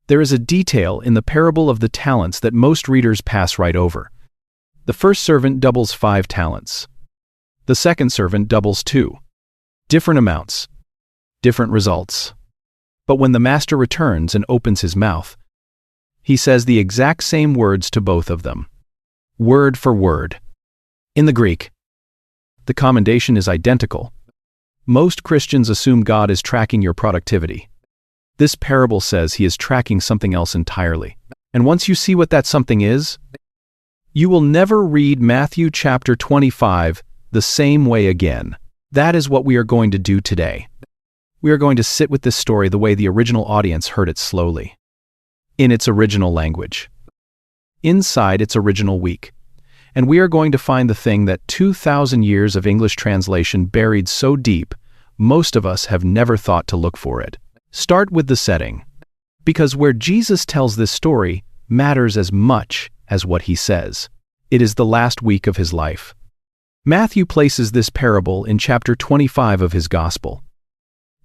There is a detail in the parable of the talents that most readers pass right over. The first servant doubles 5 talents. The second servant doubles 2. Different amounts, different results. But when the master returns and opens his mouth, he says the exact same words to both of them, word for word. In the Greek, the commendation is identical. Most Christians assume God is tracking your productivity. This parable says he is tracking something else entirely. And once you see what that something is, you will never read Matthew chapter 25 the same way again. That is what we are going to do today. We are going to sit with this story the way the original audience heard it slowly, in its original language, inside its original week. And we are going to find the thing that 2,000 years of English translation buried so deep, most of us have never thought to look for it. Start with the setting, because where Jesus tells this story matters as much as what he says. It is the last week of his life. Matthew places this parable in chapter 25 of his Gospel,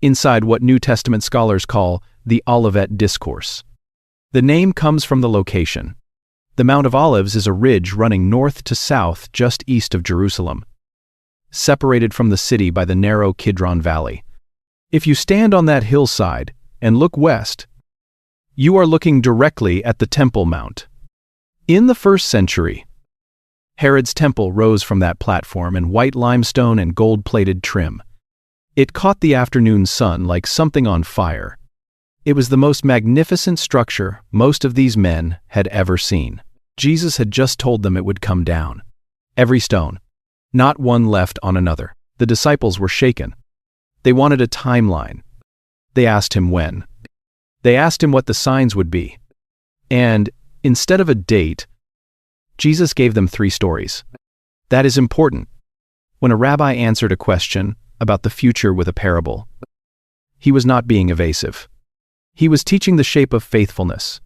inside what New Testament scholars call the Olivet Discourse. The name comes from the location. The Mount of Olives is a ridge running north to south just east of Jerusalem, separated from the city by the narrow Kidron Valley. If you stand on that hillside and look west, you are looking directly at the Temple Mount. In the 1st century, Herod's temple rose from that platform in white limestone and gold-plated trim. It caught the afternoon sun like something on fire. It was the most magnificent structure most of these men had ever seen. Jesus had just told them it would come down. Every stone, not one left on another. The disciples were shaken. They wanted a timeline. They asked him when. They asked him what the signs would be. And, instead of a date, Jesus gave them 3 stories. That is important. When a rabbi answered a question about the future with a parable, he was not being evasive. He was teaching the shape of faithfulness.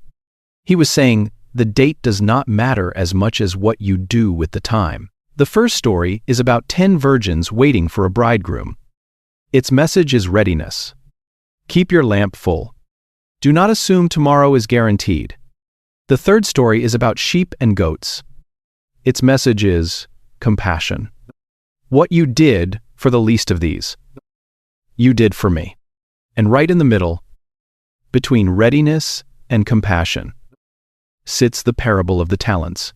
He was saying, the date does not matter as much as what you do with the time. The first story is about 10 virgins waiting for a bridegroom. Its message is readiness. Keep your lamp full. Do not assume tomorrow is guaranteed. The third story is about sheep and goats. Its message is compassion. What you did for the least of these, you did for me. And right in the middle, between readiness and compassion, sits the parable of the talents.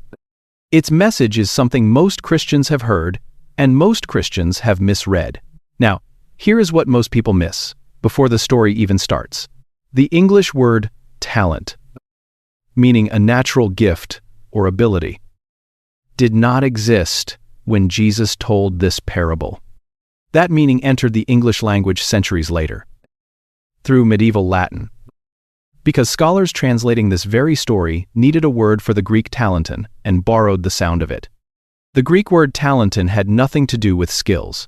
Its message is something most Christians have heard and most Christians have misread. Now, here is what most people miss before the story even starts. The English word talent, meaning a natural gift or ability, did not exist when Jesus told this parable. That meaning entered the English language centuries later, through medieval Latin, because scholars translating this very story needed a word for the Greek talanton and borrowed the sound of it. The Greek word talanton had nothing to do with skills.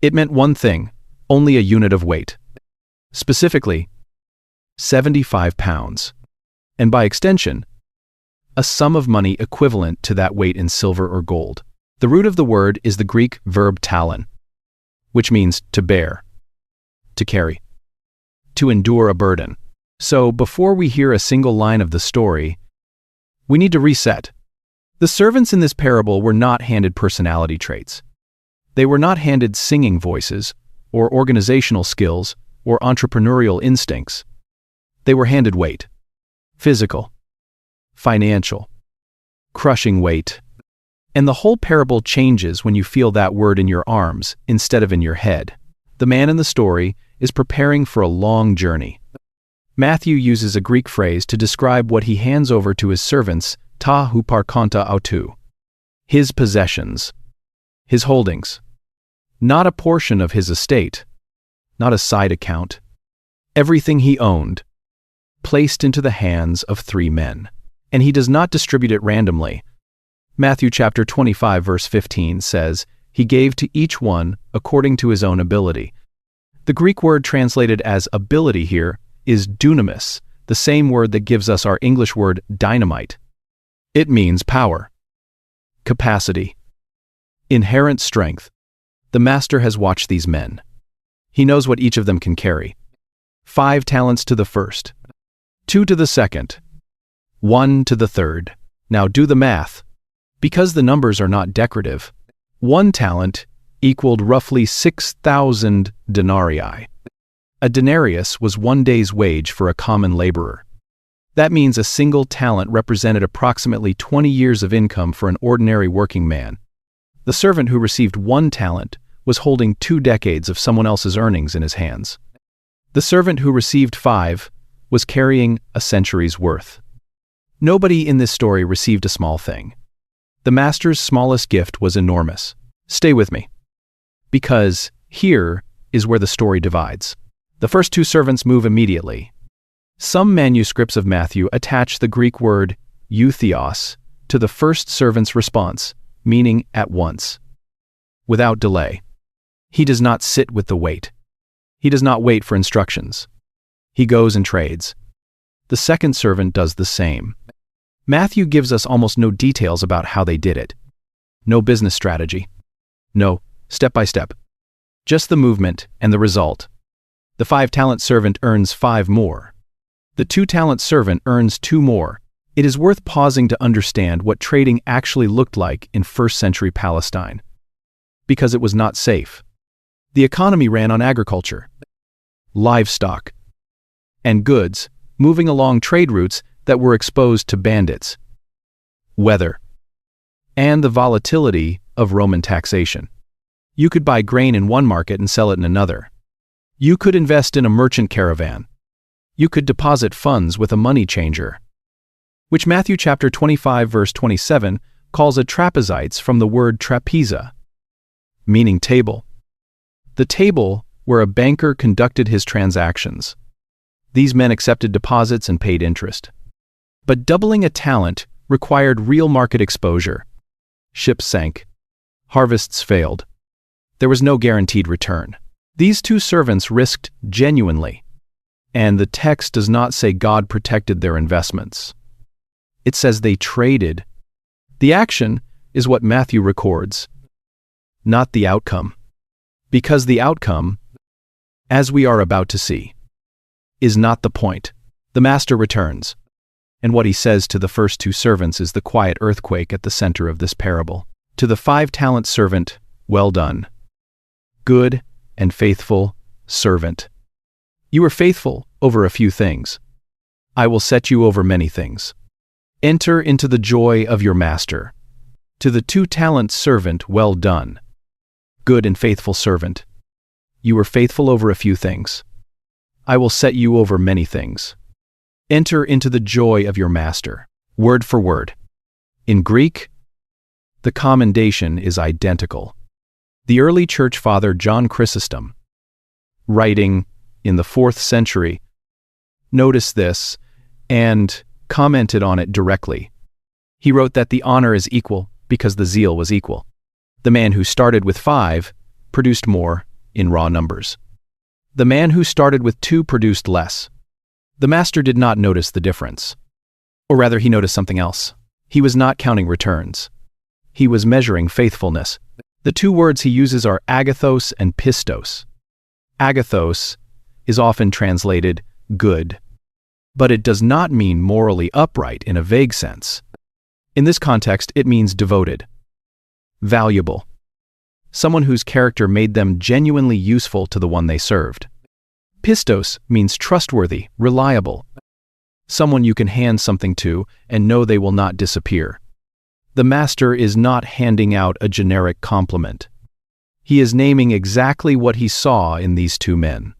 It meant one thing, only a unit of weight. Specifically, 75 pounds. And by extension, a sum of money equivalent to that weight in silver or gold. The root of the word is the Greek verb talon, which means to bear, to carry, to endure a burden. So before we hear a single line of the story, we need to reset. The servants in this parable were not handed personality traits. They were not handed singing voices, or organizational skills, or entrepreneurial instincts. They were handed weight. Physical, financial, crushing weight. And the whole parable changes when you feel that word in your arms instead of in your head. The man in the story is preparing for a long journey. Matthew uses a Greek phrase to describe what he hands over to his servants, ta huparkonta autou, his possessions, his holdings, not a portion of his estate, not a side account, everything he owned, placed into the hands of 3 men. And he does not distribute it randomly. Matthew chapter 25 verse 15 says, he gave to each one according to his own ability. The Greek word translated as ability here is dunamis, the same word that gives us our English word dynamite. It means power, capacity, inherent strength. The master has watched these men. He knows what each of them can carry. 5 talents to the first, 2 to the second, 1 to the third. Now do the math. Because the numbers are not decorative, 1 talent equaled roughly 6,000 denarii. A denarius was 1 day's wage for a common laborer. That means a single talent represented approximately 20 years of income for an ordinary working man. The servant who received 1 talent was holding 2 decades of someone else's earnings in his hands. The servant who received 5 was carrying a century's worth. Nobody in this story received a small thing. The master's smallest gift was enormous. Stay with me. Because here is where the story divides. The first 2 servants move immediately. Some manuscripts of Matthew attach the Greek word eutheos to the first servant's response, meaning at once. Without delay. He does not sit with the wait. He does not wait for instructions. He goes and trades. The second servant does the same. Matthew gives us almost no details about how they did it. No business strategy. No, step by step. Just the movement and the result. The 5-talent servant earns 5 more. The 2-talent servant earns 2 more. It is worth pausing to understand what trading actually looked like in first-century Palestine. Because it was not safe. The economy ran on agriculture, livestock, and goods, moving along trade routes that were exposed to bandits, weather, and the volatility of Roman taxation. You could buy grain in one market and sell it in another. You could invest in a merchant caravan. You could deposit funds with a money changer, which Matthew chapter 25 verse 27 calls a trapezites from the word trapeza, meaning table. The table where a banker conducted his transactions. These men accepted deposits and paid interest. But doubling a talent required real market exposure. Ships sank. Harvests failed. There was no guaranteed return. These 2 servants risked genuinely. And the text does not say God protected their investments. It says they traded. The action is what Matthew records, not the outcome. Because the outcome, as we are about to see, is not the point. The master returns. And what he says to the first 2 servants is the quiet earthquake at the center of this parable. To the 5-talent servant, well done. Good and faithful servant. You were faithful over a few things. I will set you over many things. Enter into the joy of your master. To the 2-talent servant, well done. Good and faithful servant. You were faithful over a few things. I will set you over many things. Enter into the joy of your master. Word for word. In Greek, the commendation is identical. The early church father John Chrysostom, writing in the 4th century, noticed this and commented on it directly. He wrote that the honor is equal because the zeal was equal. The man who started with 5 produced more in raw numbers. The man who started with 2 produced less. The master did not notice the difference. Or rather, he noticed something else. He was not counting returns. He was measuring faithfulness. The 2 words he uses are agathos and pistos. Agathos is often translated good, but it does not mean morally upright in a vague sense. In this context, it means devoted, valuable, someone whose character made them genuinely useful to the one they served. Pistos means trustworthy, reliable, someone you can hand something to and know they will not disappear. The master is not handing out a generic compliment. He is naming exactly what he saw in these 2 men.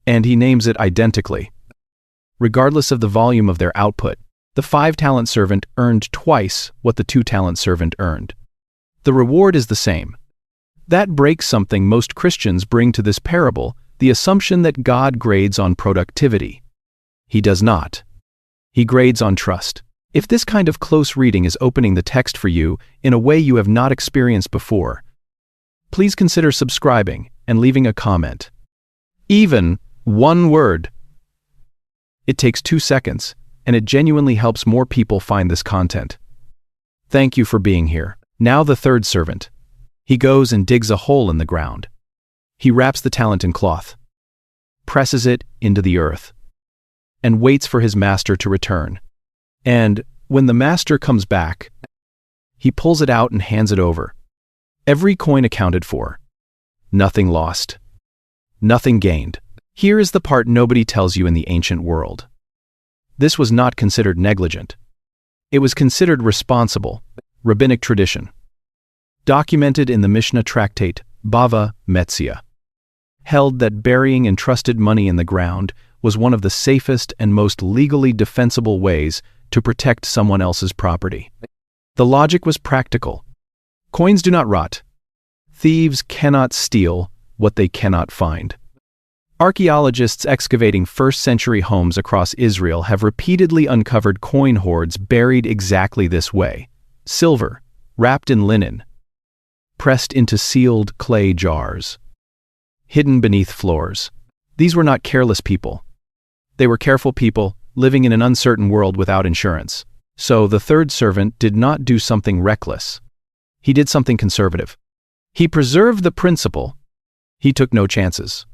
And he names it identically. Regardless of the volume of their output, the 5-talent servant earned twice what the 2-talent servant earned. The reward is the same. That breaks something most Christians bring to this parable, the assumption that God grades on productivity. He does not. He grades on trust. If this kind of close reading is opening the text for you in a way you have not experienced before, please consider subscribing and leaving a comment. Even 1 word. It takes 2 seconds, and it genuinely helps more people find this content. Thank you for being here. Now the 3rd servant. He goes and digs a hole in the ground. He wraps the talent in cloth, presses it into the earth, and waits for his master to return. And when the master comes back, he pulls it out and hands it over. Every coin accounted for. Nothing lost. Nothing gained. Here is the part nobody tells you in the ancient world. This was not considered negligent. It was considered responsible, rabbinic tradition. Documented in the Mishnah tractate Bava Metzia, held that burying entrusted money in the ground was one of the safest and most legally defensible ways to protect someone else's property. The logic was practical. Coins do not rot. Thieves cannot steal what they cannot find. Archaeologists excavating first-century homes across Israel have repeatedly uncovered coin hoards buried exactly this way: silver, wrapped in linen, pressed into sealed clay jars, hidden beneath floors. These were not careless people. They were careful people living in an uncertain world without insurance. So the third servant did not do something reckless. He did something conservative. He preserved the principle. He took no chances.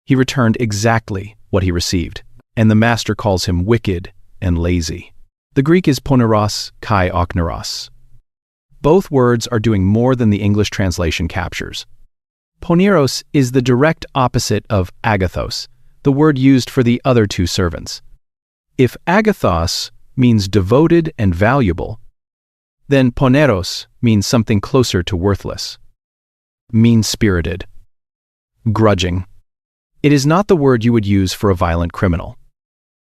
He returned exactly what he received, and the master calls him wicked and lazy. The Greek is poneros kai okneros. Both words are doing more than the English translation captures. Poneros is the direct opposite of agathos, the word used for the other two servants. If agathos means devoted and valuable, then poneros means something closer to worthless. Mean-spirited. Grudging. It is not the word you would use for a violent criminal.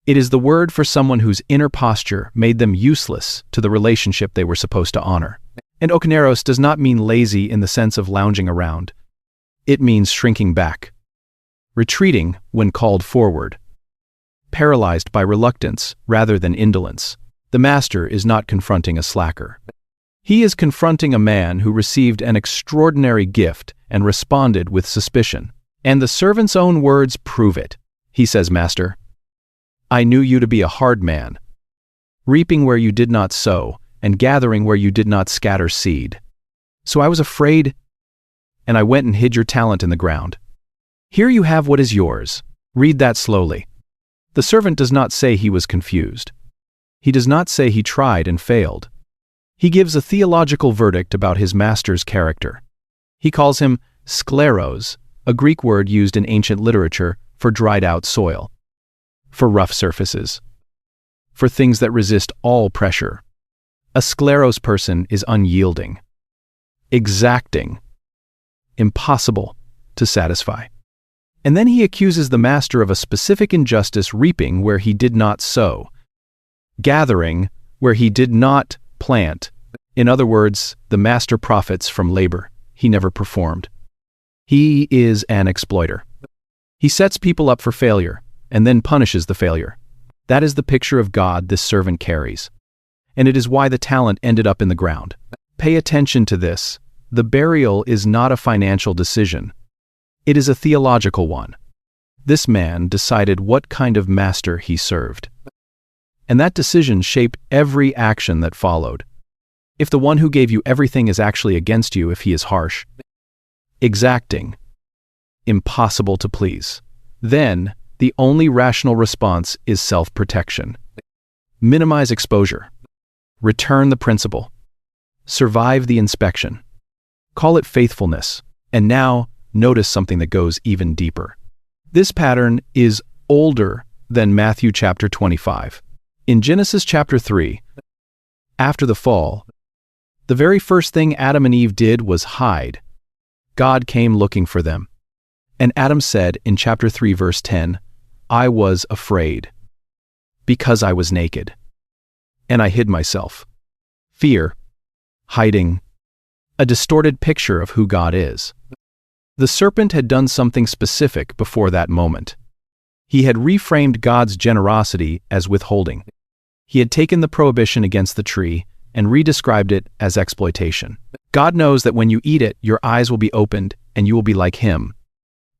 It is the word for someone whose inner posture made them useless to the relationship they were supposed to honor. And okneros does not mean lazy in the sense of lounging around. It means shrinking back, retreating when called forward, paralyzed by reluctance rather than indolence. The master is not confronting a slacker. He is confronting a man who received an extraordinary gift and responded with suspicion. And the servant's own words prove it. He says, "Master, I knew you to be a hard man, reaping where you did not sow, and gathering where you did not scatter seed. So I was afraid, and I went and hid your talent in the ground. Here you have what is yours." Read that slowly. The servant does not say he was confused. He does not say he tried and failed. He gives a theological verdict about his master's character. He calls him skleros, a Greek word used in ancient literature for dried-out soil, for rough surfaces, for things that resist all pressure. A skleros person is unyielding, exacting, impossible to satisfy. And then he accuses the master of a specific injustice, reaping where he did not sow, gathering where he did not plant. In other words, the master profits from labor he never performed. He is an exploiter. He sets people up for failure and then punishes the failure. That is the picture of God this servant carries. And it is why the talent ended up in the ground. Pay attention to this. The burial is not a financial decision. It is a theological one. This man decided what kind of master he served. And that decision shaped every action that followed. If the one who gave you everything is actually against you, if he is harsh, exacting, impossible to please, then the only rational response is self-protection. Minimize exposure. Return the principle. Survive the inspection. Call it faithfulness. And now, notice something that goes even deeper. This pattern is older than Matthew chapter 25. In Genesis chapter 3, after the fall, the very first thing Adam and Eve did was hide. God came looking for them. And Adam said in chapter 3 verse 10, "I was afraid, because I was naked, and I hid myself." Fear, hiding, a distorted picture of who God is. The serpent had done something specific before that moment. He had reframed God's generosity as withholding. He had taken the prohibition against the tree and redescribed it as exploitation. God knows that when you eat it, your eyes will be opened and you will be like him.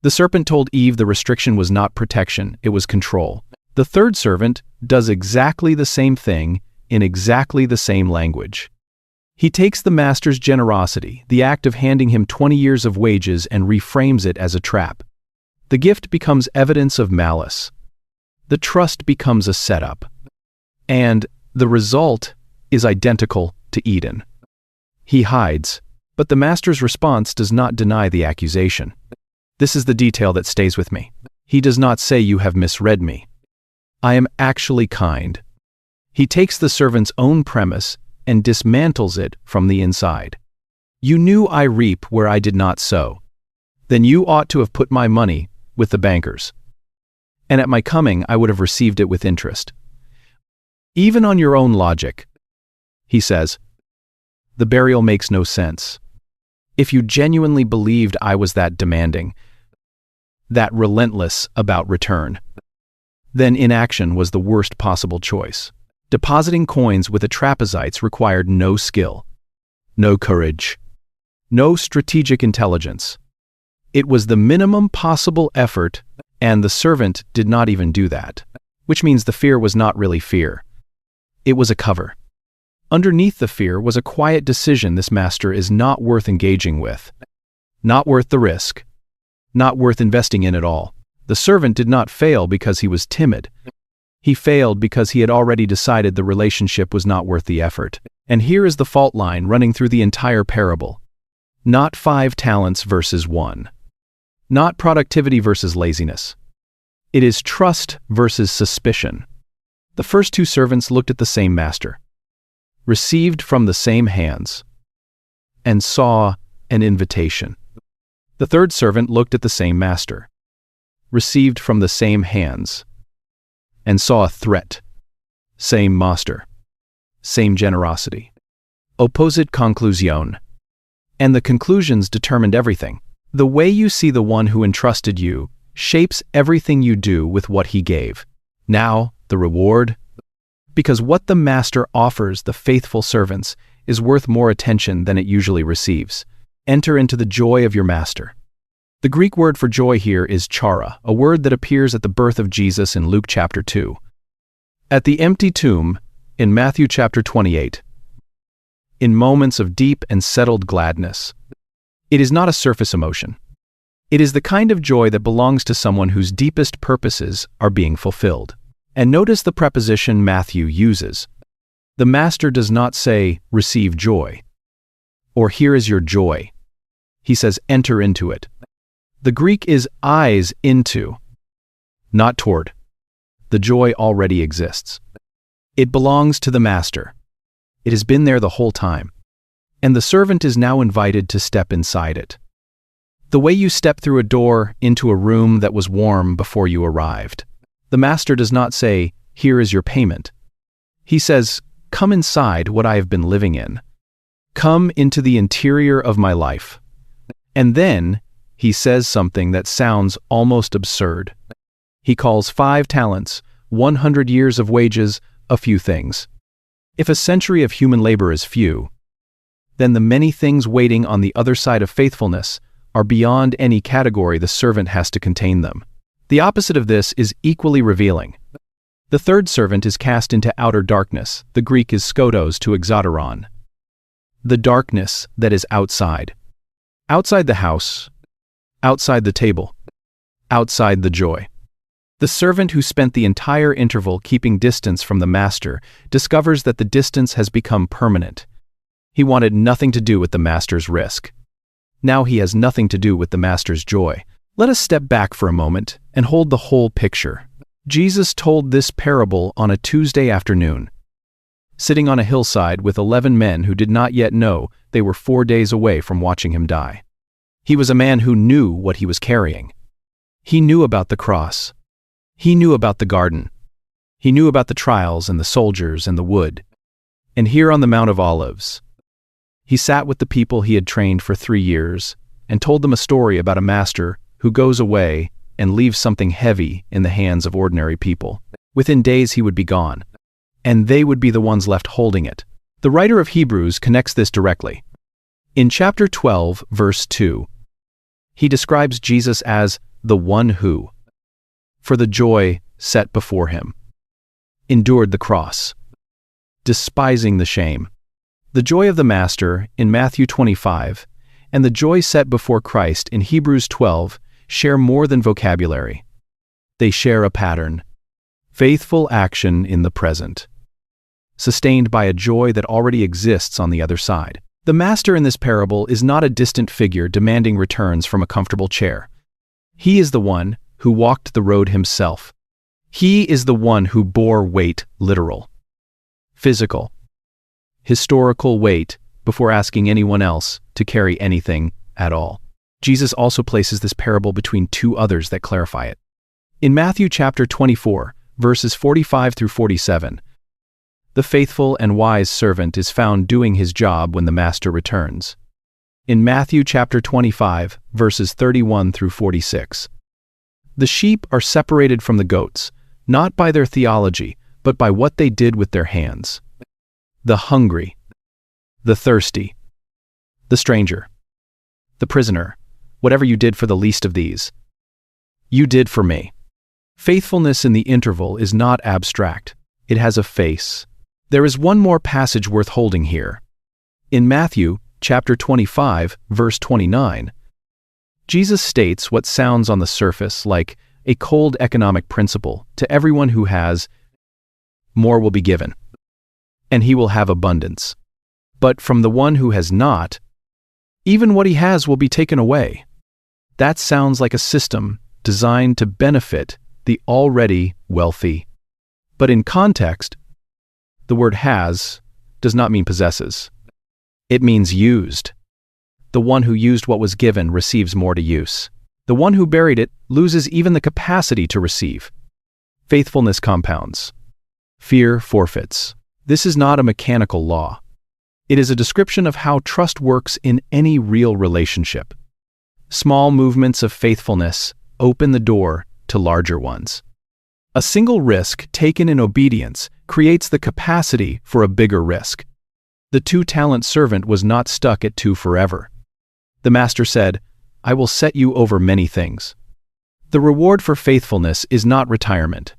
The serpent told Eve the restriction was not protection, it was control. The third servant does exactly the same thing in exactly the same language. He takes the master's generosity, the act of handing him 20 years of wages, and reframes it as a trap. The gift becomes evidence of malice. The trust becomes a setup. And the result is identical to Eden. He hides, but the master's response does not deny the accusation. This is the detail that stays with me. He does not say, "You have misread me. I am actually kind." He takes the servant's own premise and dismantles it from the inside. "You knew I reap where I did not sow. Then you ought to have put my money with the bankers. And at my coming I would have received it with interest." Even on your own logic, he says, the burial makes no sense. If you genuinely believed I was that demanding, that relentless about return, then inaction was the worst possible choice. Depositing coins with the trapezites required no skill, no courage, no strategic intelligence. It was the minimum possible effort, and the servant did not even do that, which means the fear was not really fear. It was a cover. Underneath the fear was a quiet decision this master is not worth engaging with, not worth the risk, not worth investing in at all. The servant did not fail because he was timid. He failed because he had already decided the relationship was not worth the effort. And here is the fault line running through the entire parable. Not 5 talents versus 1. Not productivity versus laziness. It is trust versus suspicion. The first 2 servants looked at the same master, received from the same hands, and saw an invitation. The third servant looked at the same master, received from the same hands, and saw a threat. Same master, same generosity. Opposite conclusion. And the conclusions determined everything. The way you see the one who entrusted you shapes everything you do with what he gave. Now, the reward. Because what the master offers the faithful servants is worth more attention than it usually receives. Enter into the joy of your master. The Greek word for joy here is chara, a word that appears at the birth of Jesus in Luke chapter 2. At the empty tomb in Matthew chapter 28. In moments of deep and settled gladness. It is not a surface emotion. It is the kind of joy that belongs to someone whose deepest purposes are being fulfilled. And notice the preposition Matthew uses. The master does not say, "Receive joy," or "Here is your joy." He says, "Enter into it." The Greek is eyes into, not toward. The joy already exists. It belongs to the master. It has been there the whole time. And the servant is now invited to step inside it. The way you step through a door into a room that was warm before you arrived. The master does not say, "Here is your payment." He says, "Come inside what I have been living in. Come into the interior of my life." And then he says something that sounds almost absurd. He calls 5 talents, 100 years of wages, a few things. If a century of human labor is few, then the many things waiting on the other side of faithfulness are beyond any category the servant has to contain them. The opposite of this is equally revealing. The third servant is cast into outer darkness. The Greek is skotos to exoteron. The darkness that is outside. Outside the house, outside the table, outside the joy. The servant who spent the entire interval keeping distance from the master discovers that the distance has become permanent. He wanted nothing to do with the master's risk. Now he has nothing to do with the master's joy. Let us step back for a moment and hold the whole picture. Jesus told this parable on a Tuesday afternoon, sitting on a hillside with 11 men who did not yet know they were 4 days away from watching him die. He was a man who knew what he was carrying. He knew about the cross. He knew about the garden. He knew about the trials and the soldiers and the wood. And here on the Mount of Olives, he sat with the people he had trained for 3 years and told them a story about a master who goes away and leaves something heavy in the hands of ordinary people. Within days he would be gone, and they would be the ones left holding it. The writer of Hebrews connects this directly. In chapter 12, verse 2, he describes Jesus as the one who, for the joy set before him, endured the cross, despising the shame. The joy of the Master in Matthew 25 and the joy set before Christ in Hebrews 12 share more than vocabulary. They share a pattern. Faithful action in the present, sustained by a joy that already exists on the other side. The master in this parable is not a distant figure demanding returns from a comfortable chair. He is the one who walked the road himself. He is the one who bore weight, literal, physical, historical weight, before asking anyone else to carry anything at all. Jesus also places this parable between two others that clarify it. In Matthew chapter 24, verses 45 through 47, the faithful and wise servant is found doing his job when the master returns. In Matthew chapter 25, verses 31 through 46, the sheep are separated from the goats, not by their theology, but by what they did with their hands. The hungry, the thirsty, the stranger, the prisoner, whatever you did for the least of these, you did for me. Faithfulness in the interval is not abstract. It has a face. There is one more passage worth holding here. In Matthew chapter 25, verse 29, Jesus states what sounds on the surface like a cold economic principle: to everyone who has, more will be given, and he will have abundance. But from the one who has not, even what he has will be taken away. That sounds like a system designed to benefit the already wealthy. But in context, the word has does not mean possesses. It means used. The one who used what was given receives more to use. The one who buried it loses even the capacity to receive. Faithfulness compounds. Fear forfeits. This is not a mechanical law. It is a description of how trust works in any real relationship. Small movements of faithfulness open the door to larger ones. A single risk taken in obedience creates the capacity for a bigger risk. The 2-talent servant was not stuck at 2 forever. The master said, "I will set you over many things." The reward for faithfulness is not retirement.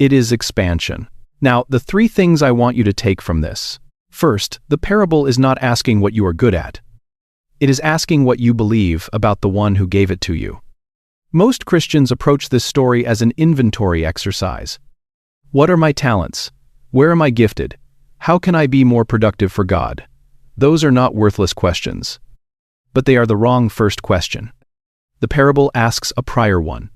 It is expansion. Now, the 3 things I want you to take from this. First, the parable is not asking what you are good at. It is asking what you believe about the one who gave it to you. Most Christians approach this story as an inventory exercise. What are my talents? Where am I gifted? How can I be more productive for God? Those are not worthless questions. But they are the wrong first question. The parable asks a prior one.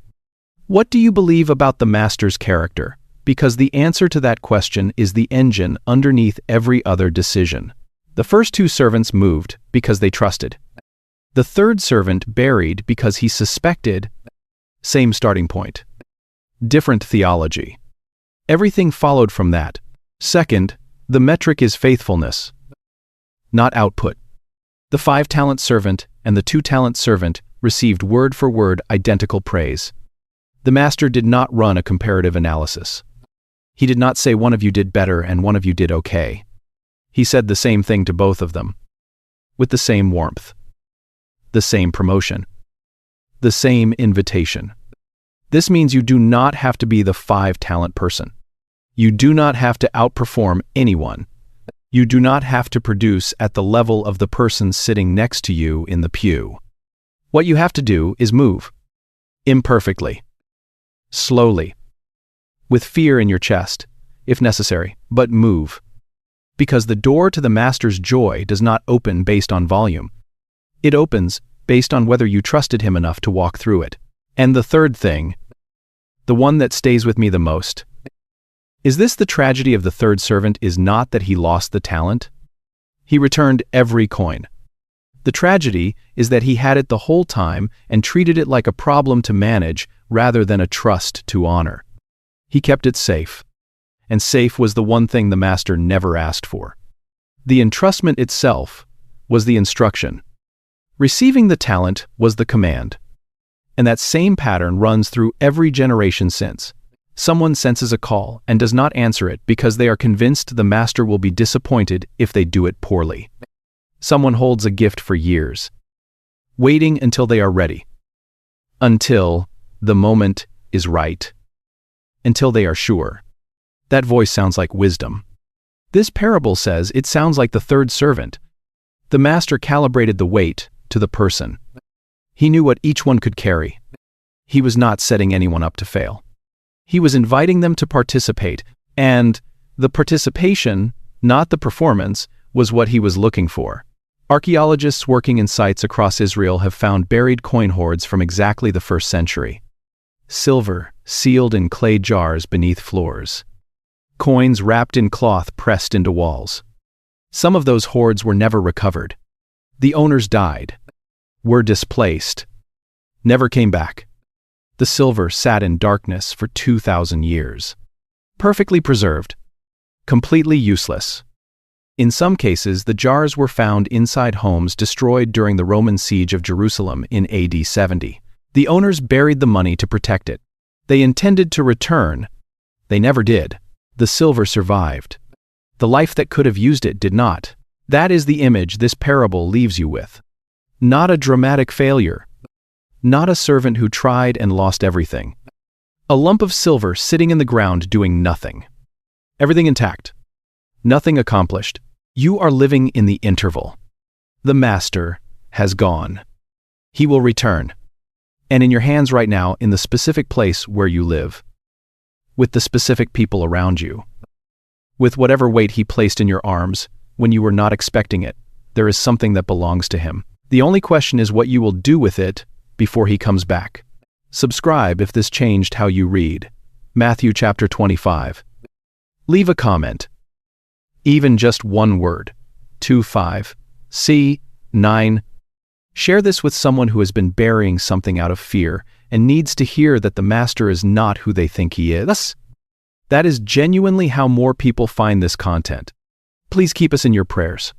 What do you believe about the master's character? Because the answer to that question is the engine underneath every other decision. The first 2 servants moved because they trusted. The 3rd servant buried because he suspected. Same starting point. Different theology. Everything followed from that. Second, the metric is faithfulness, not output. The 5-talent servant and the 2-talent servant received word for word identical praise. The master did not run a comparative analysis. He did not say one of you did better and one of you did okay. He said the same thing to both of them, with the same warmth, the same promotion, the same invitation. This means you do not have to be the 5-talent person. You do not have to outperform anyone. You do not have to produce at the level of the person sitting next to you in the pew. What you have to do is move. Imperfectly. Slowly. With fear in your chest, if necessary, but move. Because the door to the master's joy does not open based on volume. It opens based on whether you trusted him enough to walk through it. And the 3rd thing, the one that stays with me the most, is this: the tragedy of the 3rd servant is not that he lost the talent. He returned every coin. The tragedy is that he had it the whole time and treated it like a problem to manage rather than a trust to honor. He kept it safe. And safe was the one thing the master never asked for. The entrustment itself was the instruction. Receiving the talent was the command. And that same pattern runs through every generation since. Someone senses a call and does not answer it because they are convinced the master will be disappointed if they do it poorly. Someone holds a gift for years, waiting until they are ready. Until the moment is right. Until they are sure. That voice sounds like wisdom. This parable says it sounds like the 3rd servant. The master calibrated the weight to the person. He knew what each one could carry. He was not setting anyone up to fail. He was inviting them to participate, and the participation, not the performance, was what he was looking for. Archaeologists working in sites across Israel have found buried coin hoards from exactly the 1st century. Silver, sealed in clay jars beneath floors. Coins wrapped in cloth pressed into walls. Some of those hoards were never recovered. The owners died, were displaced, never came back. The silver sat in darkness for 2,000 years. Perfectly preserved, completely useless. In some cases, the jars were found inside homes destroyed during the Roman siege of Jerusalem in AD 70. The owners buried the money to protect it. They intended to return. They never did. The silver survived. The life that could have used it did not. That is the image this parable leaves you with. Not a dramatic failure. Not a servant who tried and lost everything. A lump of silver sitting in the ground doing nothing. Everything intact. Nothing accomplished. You are living in the interval. The master has gone. He will return. And in your hands right now, in the specific place where you live. With the specific people around you. With whatever weight he placed in your arms, when you were not expecting it, there is something that belongs to him. The only question is what you will do with it before he comes back. Subscribe if this changed how you read. Matthew chapter 25. Leave a comment. Even just one word. 25. C. 9. Share this with someone who has been burying something out of fear and needs to hear that the master is not who they think he is. That is genuinely how more people find this content. Please keep us in your prayers.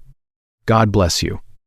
God bless you.